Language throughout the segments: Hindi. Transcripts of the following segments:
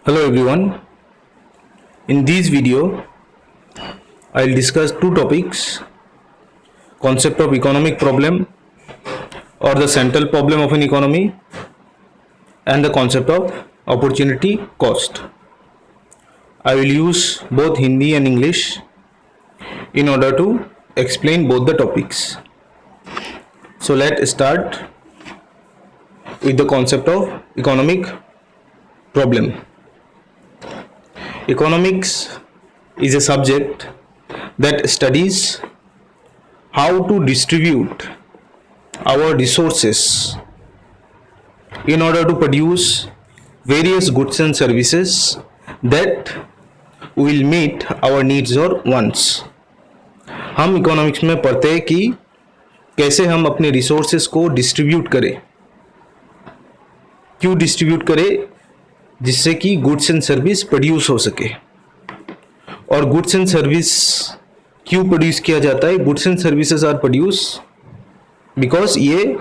Hello everyone. In this video, I'll discuss two topics: concept of economic problem or the central problem of an economy, and the concept of opportunity cost. I will use both Hindi and English in order to explain both the topics. So let's start with the concept of economic problem. Economics is a subject that studies how to distribute our resources in order to produce various goods and services that will meet our needs or wants. हम इकोनॉमिक्स में पढ़ते हैं कि कैसे हम अपने रिसोर्सेस को डिस्ट्रीब्यूट करें, क्यों डिस्ट्रीब्यूट करें, जिससे कि गुड्स एंड सर्विस प्रोड्यूस हो सके. और गुड्स एंड सर्विस क्यों प्रोड्यूस किया जाता है? Goods and services are produce because ये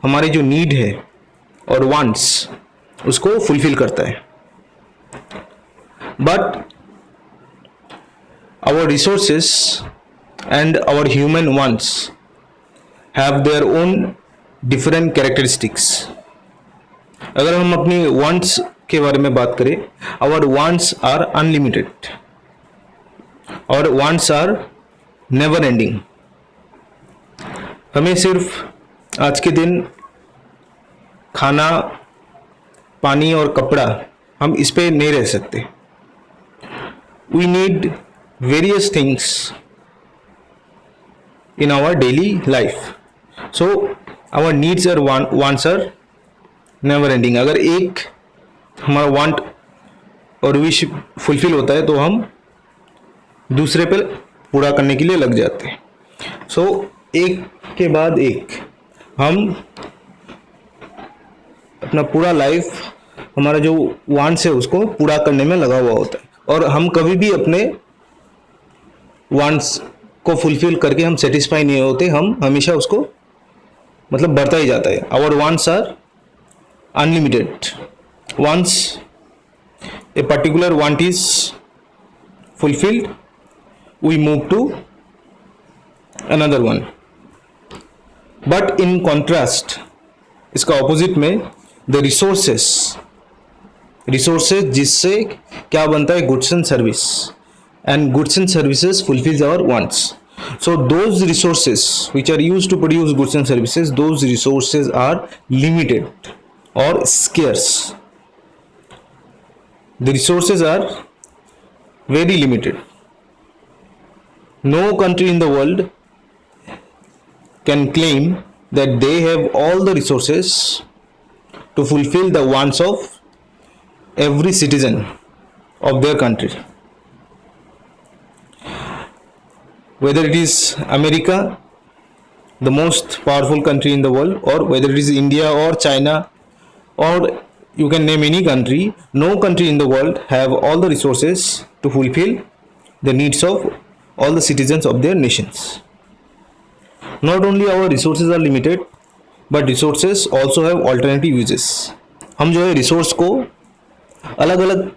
हमारे जो नीड है और वांट्स उसको फुलफिल करता है. But our resources and our human wants have their own different characteristics. अगर हम अपनी वांट्स के बारे में बात करें, आवर वांट्स आर अनलिमिटेड और वांट्स आर नेवर एंडिंग. हमें सिर्फ आज के दिन खाना, पानी और कपड़ा, हम इस पे नहीं रह सकते. We need various things in our daily life. So our needs are wants are never ending. अगर एक हमारा वांट और विश फुलफिल होता है तो हम दूसरे पे पूरा करने के लिए लग जाते हैं. सो एक के बाद एक हम अपना पूरा लाइफ, हमारा जो वांट्स है उसको पूरा करने में लगा हुआ होता है. और हम कभी भी अपने वांट्स को फुलफिल करके हम सेटिस्फाई नहीं होते. हम हमेशा उसको मतलब बढ़ता ही जाता है. Our wants are unlimited. Once a particular want is fulfilled, we move to another one. But in contrast, इसका opposite में the resources जिससे क्या बनता है? goods and service, and goods and services fulfills our wants. So those resources which are used to produce goods and services, those resources are limited or scarce. The resources are very limited. No country in the world can claim that they have all the resources to fulfill the wants of every citizen of their country. Whether it is America, the most powerful country in the world, or whether it is India or China, or you can name any country, no country in the world have all the resources to fulfill the needs of all the citizens of their nations. Not only our resources are limited, but resources also have alternative uses. हम जो है रिसोर्स को अलग अलग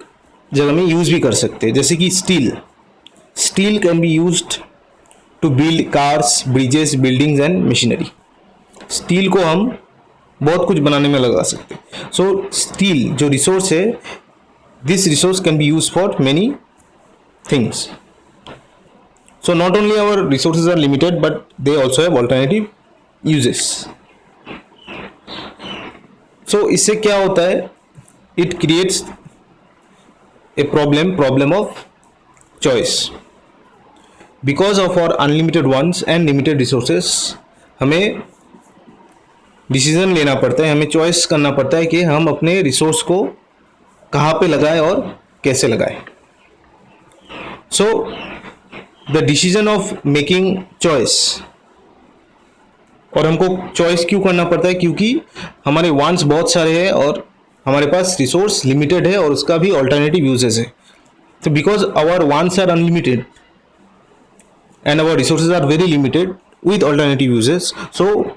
जगह में यूज भी कर सकते हैं. जैसे कि steel can be used to build cars, bridges, buildings and machinery. Steel को हम बहुत कुछ बनाने में लगा सकते हैं. सो स्टील जो रिसोर्स है, this resource can be use for many things. So not only our resources are limited but they also have alternative uses. So इससे क्या होता है? It creates a problem of choice. Because of our unlimited wants and limited resources, हमें डिसीजन लेना पड़ता है, हमें चॉइस करना पड़ता है कि हम अपने रिसोर्स को कहाँ पे लगाएं और कैसे लगाएं. So the decision of making choice, और हमको चॉइस क्यों करना पड़ता है? क्योंकि हमारे वांट्स बहुत सारे हैं और हमारे पास रिसोर्स लिमिटेड है और उसका भी ऑल्टरनेटिव यूजेस है. तो because our wants are unlimited and our resources are very limited with alternative uses, so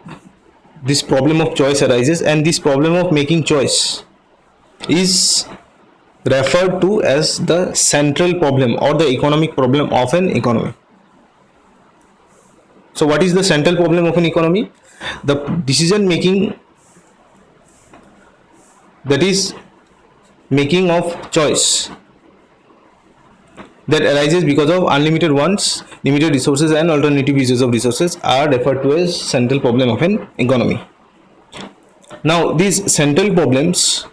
this problem of choice arises, and this problem of making choice is referred to as the central problem or the economic problem of an economy. So what is the central problem of an economy? The decision making, that is making of choice that arises because of unlimited wants, limited resources and alternative uses of resources are referred to as central problem of an economy. Now these central problems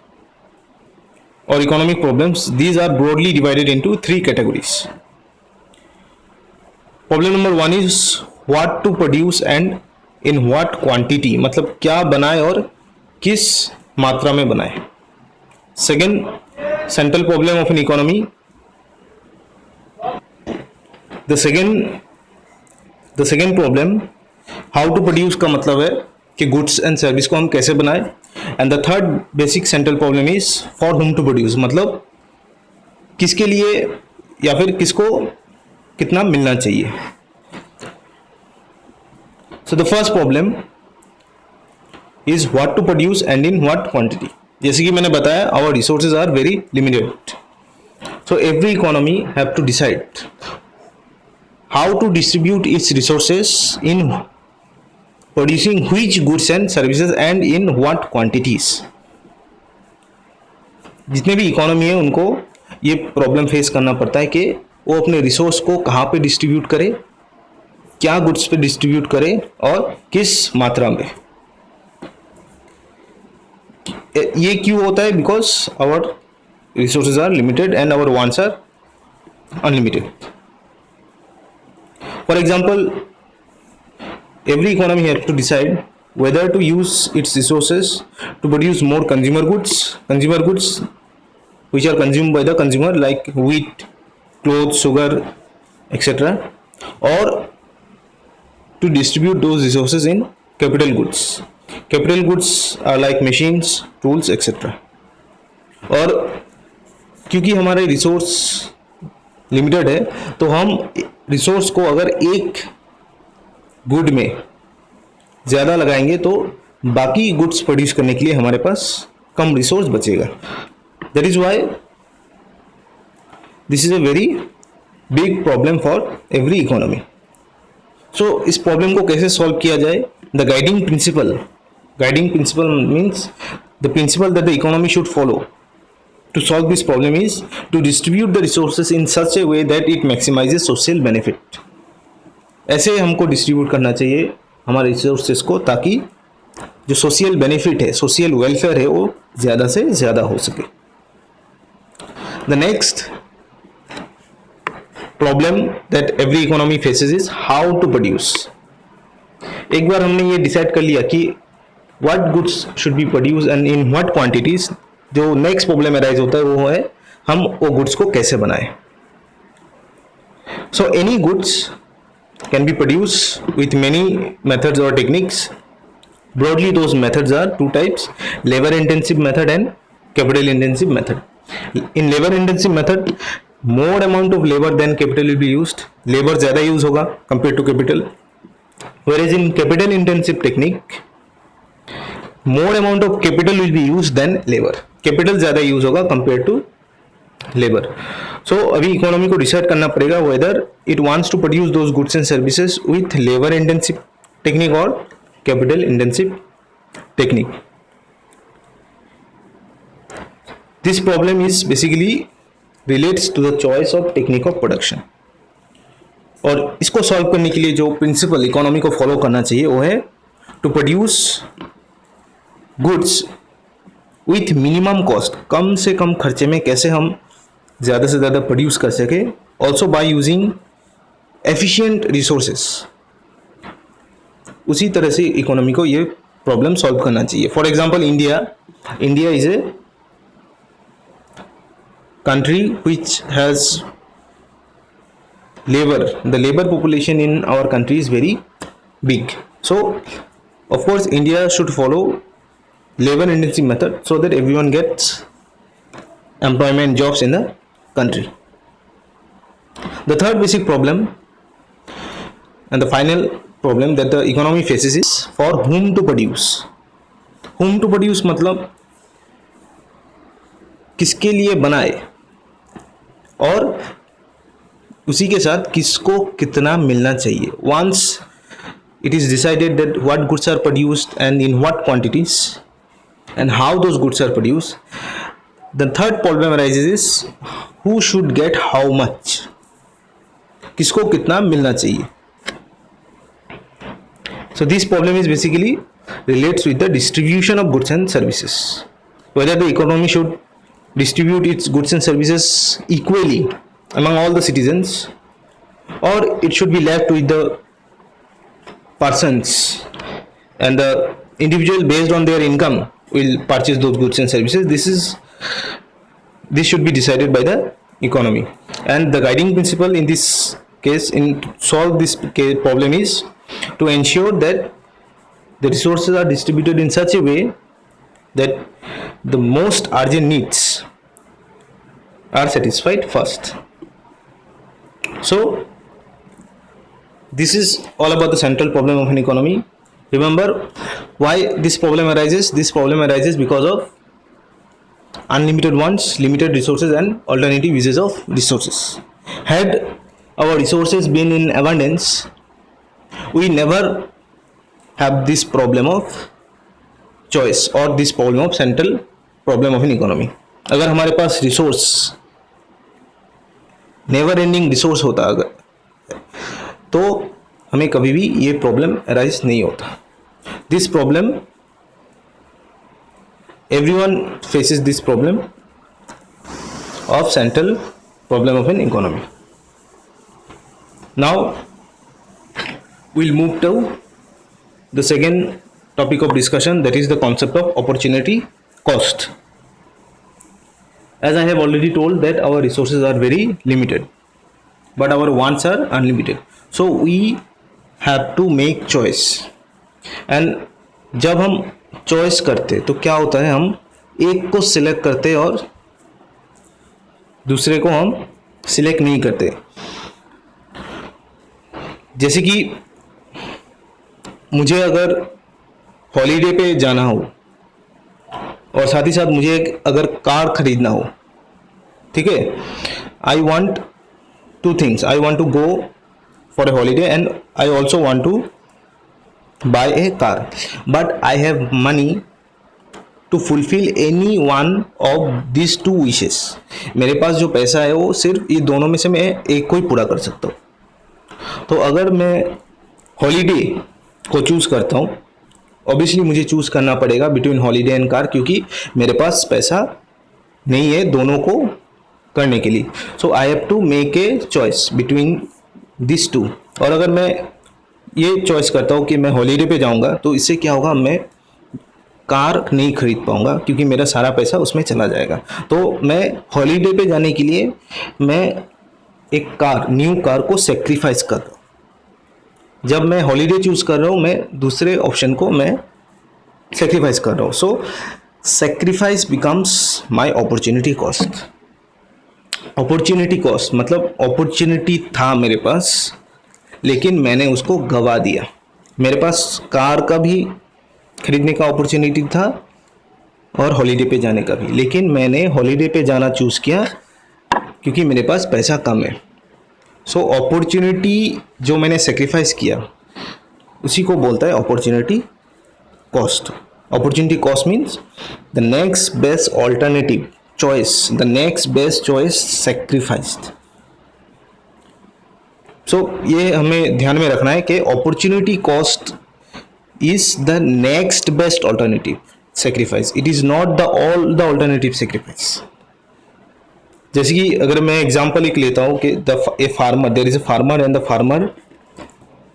or economic problems, these are broadly divided into three categories. Problem number 1 is what to produce and in what quantity, मतलब क्या बनाए और किस मात्रा में बनाए. Second central problem of an economy, the second problem, how to produce का मतलब है कि गुड्स एंड सर्विस को हम कैसे बनाए. And the third basic central problem is for whom to produce, मतलब किसके लिए या फिर किसको कितना मिलना चाहिए. So the first problem is what to produce and in what quantity. जैसे कि मैंने बताया, our resources are very limited, so every economy have to decide how to distribute its resources in producing which goods and services and in what quantities. जितने भी इकोनॉमी है उनको ये प्रॉब्लम फेस करना पड़ता है कि वो अपने रिसोर्स को कहाँ पे डिस्ट्रीब्यूट करे, क्या गुड्स पे डिस्ट्रीब्यूट करे और किस मात्रा में. ये क्यों होता है? Because our resources are limited and our wants are unlimited. For example, every economy has to decide whether to use its resources to produce more consumer goods which are consumed by the consumer like wheat, clothes, sugar, etc., or to distribute those resources in capital goods. Capital goods are like machines, tools, etc. और क्योंकि हमारे रिसोर्स लिमिटेड है तो हम रिसोर्स को अगर एक गुड में ज़्यादा लगाएंगे तो बाकी गुड्स प्रोड्यूस करने के लिए हमारे पास कम रिसोर्स बचेगा. That is why this is a very big problem for every economy. So इस प्रॉब्लम को कैसे सॉल्व किया जाए? The guiding principle means the principle that the economy should follow to solve this problem is to distribute the resources in such a way that it maximizes social benefit. ऐसे हमको डिस्ट्रीब्यूट करना चाहिए हमारे रिसोर्सेज को ताकि जो सोशल बेनिफिट है, सोशल वेलफेयर है, वो ज़्यादा से ज़्यादा हो सके. The next problem that every economy faces is how to produce. एक बार हमने ये डिसाइड कर लिया कि what goods should be produce and in what quantities, जो नेक्स्ट प्रॉब्लम अराइज होता है वो है हम वो गुड्स को कैसे बनाएं. So any goods can be produced with many methods or techniques. Broadly, those methods are two types: labor intensive method and capital intensive method. In labor intensive method, more amount of labor than capital will be used. Labor ज़्यादा use होगा compared to capital. Whereas in capital intensive technique, more amount of capital will be used than labor. Capital ज़्यादा use होगा compared to लेबर. सो अभी इकोनॉमी को डिसाइड करना पड़ेगा whether it wants to produce those goods and services with labour intensive technique और capital intensive technique. This problem is basically relates to the choice of technique of production. और इसको सॉल्व करने के लिए जो प्रिंसिपल इकोनॉमी को फॉलो करना चाहिए वो है to produce goods with minimum cost. कम से कम खर्चे में कैसे हम ज़्यादा से ज़्यादा प्रोड्यूस कर सके. Also by using efficient resources. उसी तरह से इकोनॉमी को ये प्रॉब्लम सॉल्व करना चाहिए. For example, India is a country which has labor. The labor population in our country is very big. So of course India should follow labor intensive method so that everyone gets employment jobs in the country. The third basic problem and the final problem that the economy faces is for whom to produce. Whom to produce मतलब किसके लिए बनाए और उसी के साथ किसको कितना मिलना चाहिए. Once it is decided that what goods are produced and in what quantities and how those goods are produced, the third problem arises is who should get how much. किसको कितना मिलना चाहिए. So this problem is basically relates with the distribution of goods and services. Whether the economy should distribute its goods and services equally among all the citizens, or it should be left with the persons and the individual based on their income will purchase those goods and services. This should be decided by the economy, and the guiding principle in this case in solve this problem is to ensure that the resources are distributed in such a way that the most urgent needs are satisfied first. So this is all about the central problem of an economy. Remember why this problem arises. This problem arises because of unlimited wants, limited resources and alternative uses of resources. Had our resources been in abundance, we never have this problem of choice or this problem of central problem of an economy. अगर हमारे पास रिसोर्स नेवर एंडिंग रिसोर्स होता अगर, तो हमें कभी भी ये प्रॉब्लम अराइज नहीं होता. This problem everyone faces this problem of central problem of an economy. Now we'll move to the second topic of discussion, that is the concept of opportunity cost. As I have already told that our resources are very limited but our wants are unlimited, so we have to make choice. and जब हम choice करते तो क्या होता है, हम एक को select करते और दूसरे को हम select नहीं करते. जैसे कि मुझे अगर हॉलीडे पे जाना हो और साथ ही साथ मुझे एक अगर कार खरीदना हो, ठीक है, I want two things. I want to go for a holiday and I also want to buy a car, but I have money to fulfil any one of this two wishes. मेरे पास जो पैसा है वो सिर्फ ये दोनों में से मैं एक को ही पूरा कर सकता हूँ. तो अगर मैं हॉलीडे को चूज़ करता हूँ, ऑब्वियसली मुझे चूज़ करना पड़ेगा बिटवीन हॉलीडे एंड कार, क्योंकि मेरे पास पैसा नहीं है दोनों को करने के लिए. So I have to make a choice between this two. और अगर मैं ये चॉइस करता हूँ कि मैं हॉलीडे पे जाऊँगा, तो इससे क्या होगा, मैं कार नहीं खरीद पाऊँगा क्योंकि मेरा सारा पैसा उसमें चला जाएगा. तो मैं हॉलीडे पे जाने के लिए मैं एक कार, न्यू कार को सेक्रीफाइस कर रहा हूँ. जब मैं हॉलीडे चूज़ कर रहा हूँ, मैं दूसरे ऑप्शन को मैं सेक्रीफाइस कर रहा हूँ. So sacrifice becomes my opportunity cost. Opportunity cost मतलब अपॉर्चुनिटी था मेरे पास, लेकिन मैंने उसको गवा दिया. मेरे पास कार का भी खरीदने का अपॉर्चुनिटी था और हॉलीडे पे जाने का भी, लेकिन मैंने हॉलीडे पे जाना चूज़ किया क्योंकि मेरे पास पैसा कम है. सो अपॉर्चुनिटी जो मैंने सेक्रीफाइस किया उसी को बोलता है opportunity cost. Opportunity cost means the next best alternative choice, the next best choice sacrificed. So ये हमें ध्यान में रखना है कि opportunity cost is the next best alternative sacrifice. It is not the all the alternative sacrifice. जैसे कि अगर मैं एग्जांपल एक लेता हूँ कि a farmer, there is a farmer and the farmer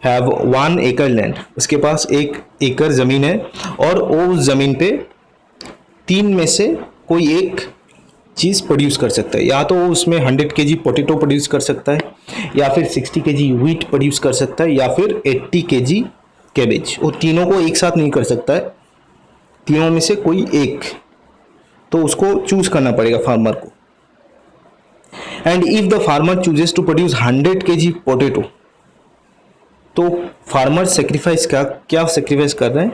have 1 acre land. उसके पास 1 एकड़ ज़मीन है और वो उस ज़मीन पे 3 में से कोई एक चीज़ प्रोड्यूस कर सकता है. या तो वो उसमें 100 kg पोटैटो प्रोड्यूस कर सकता है, या फिर 60 kg व्हीट प्रोड्यूस कर सकता है, या फिर 80 kg कैबेज. वो तीनों को एक साथ नहीं कर सकता है, तीनों में से कोई एक. तो उसको चूज़ करना पड़ेगा फार्मर को. And if the farmer chooses to produce 100 kg potato, तो फार्मर सेक्रीफाइस क्या सेक्रीफाइस कर रहे हैं,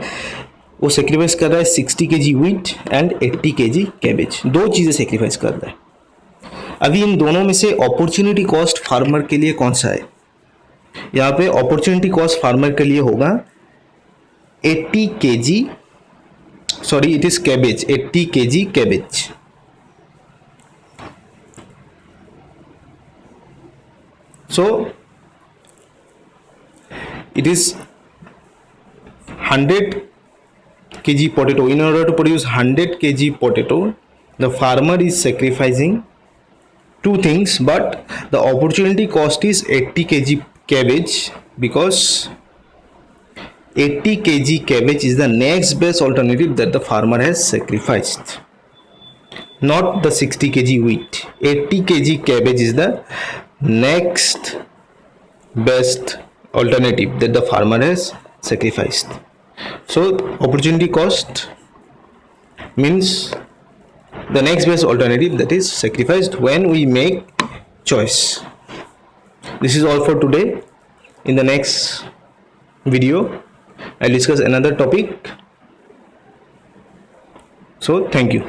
वो सेक्रीफाइस कर रहा है 60 kg wheat and 80 kg cabbage, दो चीज़ें सेक्रीफाइस कर रहा है। अभी इन दोनों में से अपॉर्चुनिटी कॉस्ट फार्मर के लिए कौन सा है? यहाँ पे अपॉर्चुनिटी कॉस्ट फार्मर के लिए होगा 80 kg, sorry it is cabbage, 80 kg cabbage. So it is 100 kg potato. In order to produce 100 kg potato, the farmer is sacrificing two things, but the opportunity cost is 80 kg cabbage, because 80 kg cabbage is the next best alternative that the farmer has sacrificed, not the 60 kg wheat. 80 kg cabbage is the next best alternative that the farmer has sacrificed. So opportunity cost means the next best alternative that is sacrificed when we make choice. This is all for today. In the next video I'll discuss another topic. So thank you.